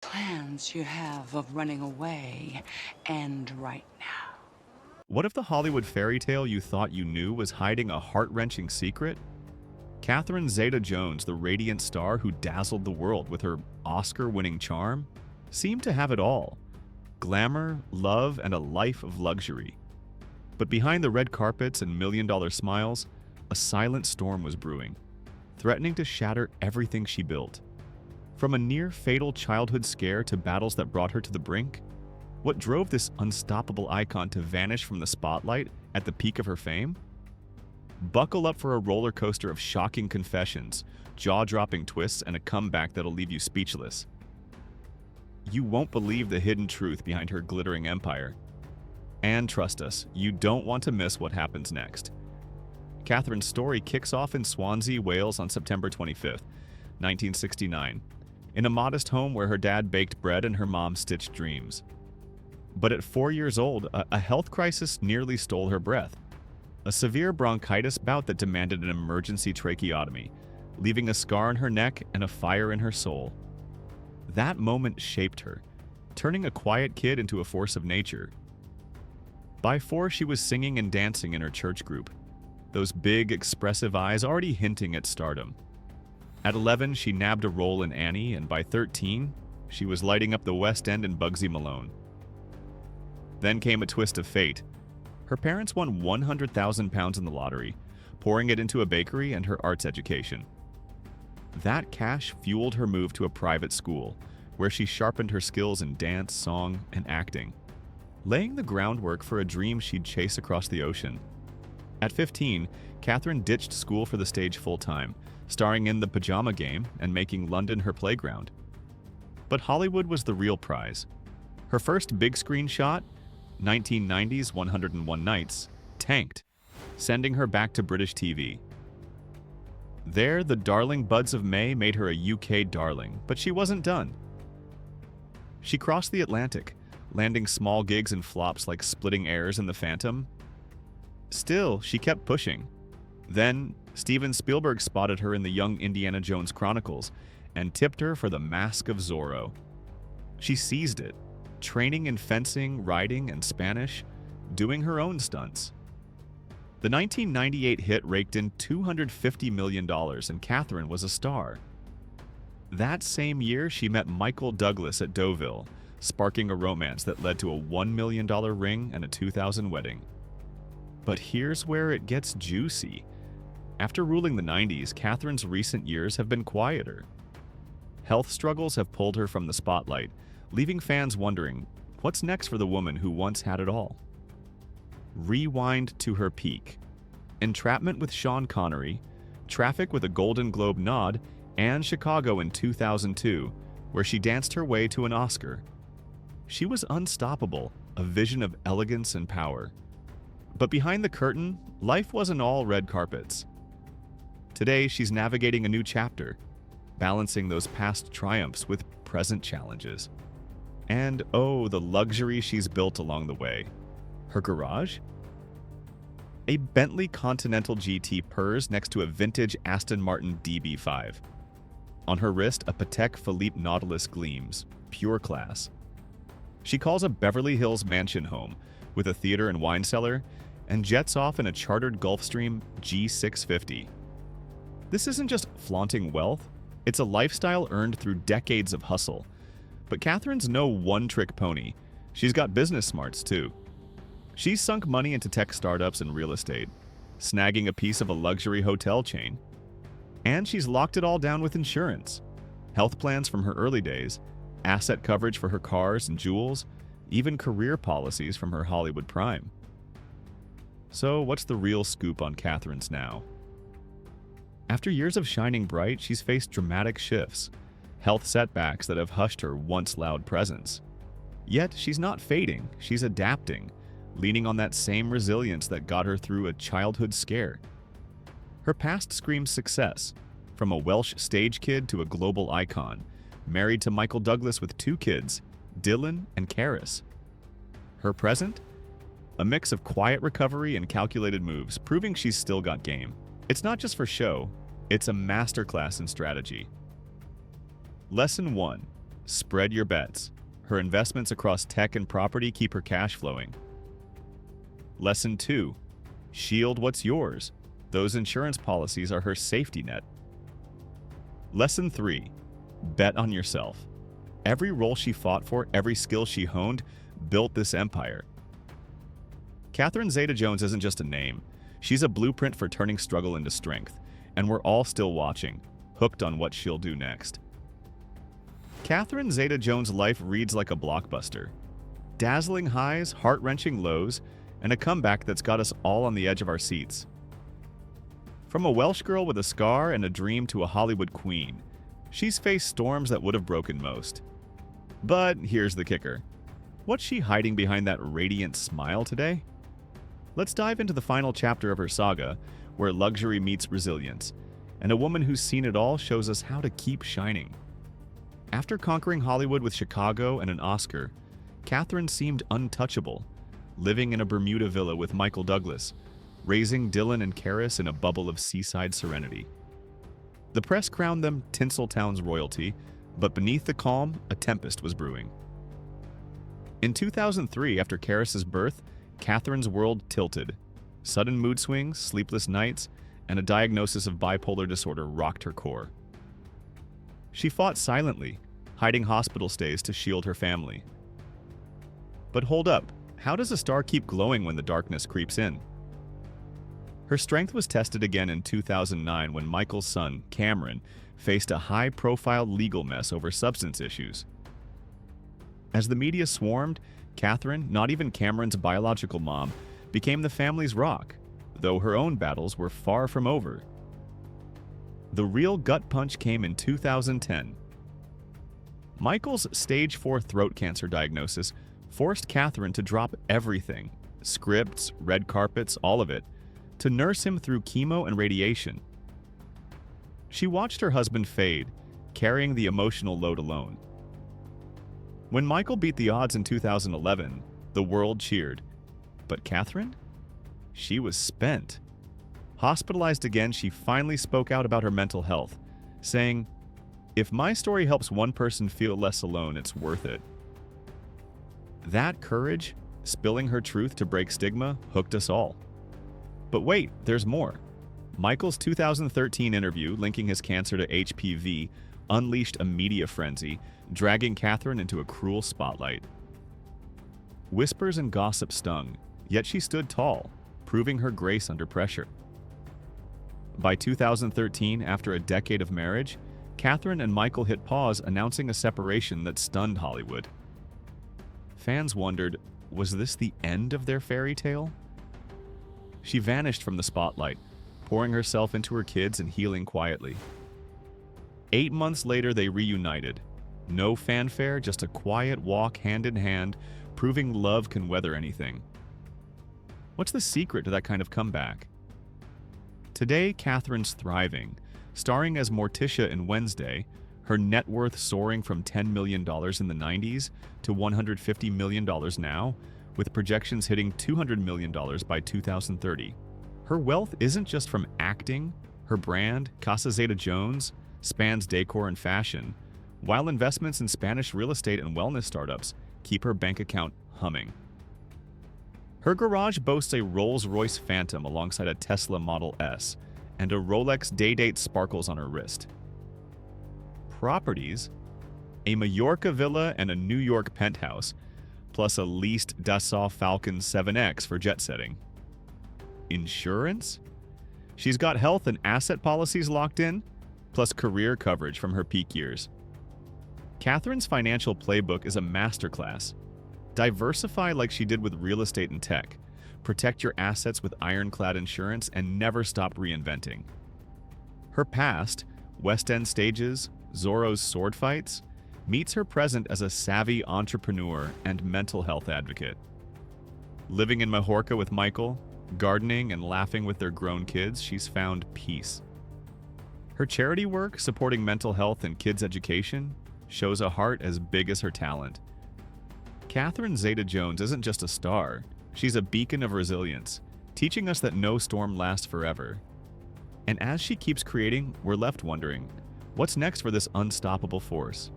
plans you have of running away end right now. What if the Hollywood fairy tale you thought you knew was hiding a heart-wrenching secret? Catherine Zeta-Jones, the radiant star who dazzled the world with her Oscar-winning charm, seemed to have it all: glamour, love, and a life of luxury. But behind the red carpets and million-dollar smiles, a silent storm was brewing, threatening to shatter everything she built. From a near-fatal childhood scare to battles that brought her to the brink, what drove this unstoppable icon to vanish from the spotlight at the peak of her fame? Buckle up for a roller coaster of shocking confessions, jaw-dropping twists, and a comeback that'll leave you speechless. You won't believe the hidden truth behind her glittering empire. And trust us, you don't want to miss what happens next. Catherine's story kicks off in Swansea, Wales on September 25th, 1969, in a modest home where her dad baked bread and her mom stitched dreams. But at 4 years old, a health crisis nearly stole her breath. A severe bronchitis bout that demanded an emergency tracheotomy, leaving a scar on her neck and a fire in her soul. That moment shaped her, turning a quiet kid into a force of nature. By 4, she was singing and dancing in her church group, those big, expressive eyes already hinting at stardom. At 11, she nabbed a role in Annie, and by 13, she was lighting up the West End in Bugsy Malone. Then came a twist of fate. Her parents won £100,000 in the lottery, pouring it into a bakery and her arts education. That cash fueled her move to a private school, where she sharpened her skills in dance, song, and acting, laying the groundwork for a dream she'd chase across the ocean. At 15, Catherine ditched school for the stage full-time, starring in The Pajama Game and making London her playground. But Hollywood was the real prize. Her first big-screen shot, 1990's 101 Nights, tanked, sending her back to British TV. There, the darling buds of May made her a UK darling, but she wasn't done. She crossed the Atlantic, landing small gigs and flops like Splitting Heirs and The Phantom. Still, she kept pushing. Then, Steven Spielberg spotted her in the Young Indiana Jones Chronicles and tipped her for The Mask of Zorro. She seized it, training in fencing, riding, and Spanish, doing her own stunts. The 1998 hit raked in $250 million, and Catherine was a star. That same year, she met Michael Douglas at Deauville, sparking a romance that led to a $1 million ring and a 2000 wedding. But here's where it gets juicy. After ruling the 90s, Catherine's recent years have been quieter. Health struggles have pulled her from the spotlight, leaving fans wondering, what's next for the woman who once had it all? Rewind to her peak. Entrapment with Sean Connery, Traffic with a Golden Globe nod, and Chicago in 2002, where she danced her way to an Oscar. She was unstoppable, a vision of elegance and power. But behind the curtain, life wasn't all red carpets. Today, she's navigating a new chapter, balancing those past triumphs with present challenges. And oh, the luxury she's built along the way. Her garage? A Bentley Continental GT purrs next to a vintage Aston Martin DB5. On her wrist, a Patek Philippe Nautilus gleams, pure class. She calls a Beverly Hills mansion home, with a theater and wine cellar, and jets off in a chartered Gulfstream G650. This isn't just flaunting wealth, it's a lifestyle earned through decades of hustle. But Catherine's no one-trick pony. She's got business smarts, too. She's sunk money into tech startups and real estate, snagging a piece of a luxury hotel chain. And she's locked it all down with insurance. Health plans from her early days, asset coverage for her cars and jewels, even career policies from her Hollywood prime. So what's the real scoop on Catherine's now? After years of shining bright, she's faced dramatic shifts, health setbacks that have hushed her once loud presence. Yet she's not fading, she's adapting, leaning on that same resilience that got her through a childhood scare. Her past screams success, from a Welsh stage kid to a global icon, married to Michael Douglas with 2 kids, Dylan and Karis. Her present? A mix of quiet recovery and calculated moves, proving she's still got game. It's not just for show, it's a masterclass in strategy. Lesson 1. Spread your bets. Her investments across tech and property keep her cash flowing. Lesson 2. Shield what's yours. Those insurance policies are her safety net. Lesson 3. Bet on yourself. Every role she fought for, every skill she honed, built this empire. Catherine Zeta-Jones isn't just a name. She's a blueprint for turning struggle into strength, and we're all still watching, hooked on what she'll do next. Catherine Zeta-Jones' life reads like a blockbuster. Dazzling highs, heart-wrenching lows, and a comeback that's got us all on the edge of our seats. From a Welsh girl with a scar and a dream to a Hollywood queen, she's faced storms that would have broken most. But here's the kicker. What's she hiding behind that radiant smile today? Let's dive into the final chapter of her saga, where luxury meets resilience, and a woman who's seen it all shows us how to keep shining. After conquering Hollywood with Chicago and an Oscar, Catherine seemed untouchable, living in a Bermuda villa with Michael Douglas, raising Dylan and Karis in a bubble of seaside serenity. The press crowned them Tinseltown's royalty, but beneath the calm, a tempest was brewing. In 2003, after Karis's birth, Catherine's world tilted. Sudden mood swings, sleepless nights, and a diagnosis of bipolar disorder rocked her core. She fought silently, hiding hospital stays to shield her family. But hold up, how does a star keep glowing when the darkness creeps in? Her strength was tested again in 2009 when Michael's son, Cameron, faced a high-profile legal mess over substance issues. As the media swarmed, Catherine, not even Cameron's biological mom, became the family's rock, though her own battles were far from over. The real gut punch came in 2010. Michael's stage 4 throat cancer diagnosis forced Catherine to drop everything, scripts, red carpets, all of it, to nurse him through chemo and radiation. She watched her husband fade, carrying the emotional load alone. When Michael beat the odds in 2011, the world cheered. But Catherine? She was spent. Hospitalized again, she finally spoke out about her mental health, saying, "If my story helps one person feel less alone, it's worth it." That courage, spilling her truth to break stigma, hooked us all. But wait, there's more. Michael's 2013 interview linking his cancer to HPV unleashed a media frenzy, dragging Catherine into a cruel spotlight. Whispers and gossip stung, yet she stood tall, proving her grace under pressure. By 2013, after a decade of marriage, Catherine and Michael hit pause, announcing a separation that stunned Hollywood. Fans wondered, was this the end of their fairy tale? She vanished from the spotlight, pouring herself into her kids and healing quietly. 8 months later, they reunited. No fanfare, just a quiet walk hand in hand, proving love can weather anything. What's the secret to that kind of comeback? Today, Catherine's thriving, starring as Morticia in Wednesday, her net worth soaring from $10 million in the 90s to $150 million now, with projections hitting $200 million by 2030. Her wealth isn't just from acting. Her brand, Casa Zeta-Jones, spans decor and fashion, while investments in Spanish real estate and wellness startups keep her bank account humming. Her garage boasts a Rolls-Royce Phantom alongside a Tesla Model S, and a Rolex Day-Date sparkles on her wrist. Properties: a Mallorca villa and a New York penthouse, plus a leased Dassault Falcon 7X for jet setting. Insurance? She's got health and asset policies locked in, plus career coverage from her peak years. Catherine's financial playbook is a masterclass. Diversify like she did with real estate and tech. Protect your assets with ironclad insurance and never stop reinventing. Her past, West End stages, Zorro's sword fights, meets her present as a savvy entrepreneur and mental health advocate. Living in Majorca with Michael, gardening and laughing with their grown kids, she's found peace. Her charity work, supporting mental health and kids' education, shows a heart as big as her talent. Catherine Zeta-Jones isn't just a star, she's a beacon of resilience, teaching us that no storm lasts forever. And as she keeps creating, we're left wondering, what's next for this unstoppable force?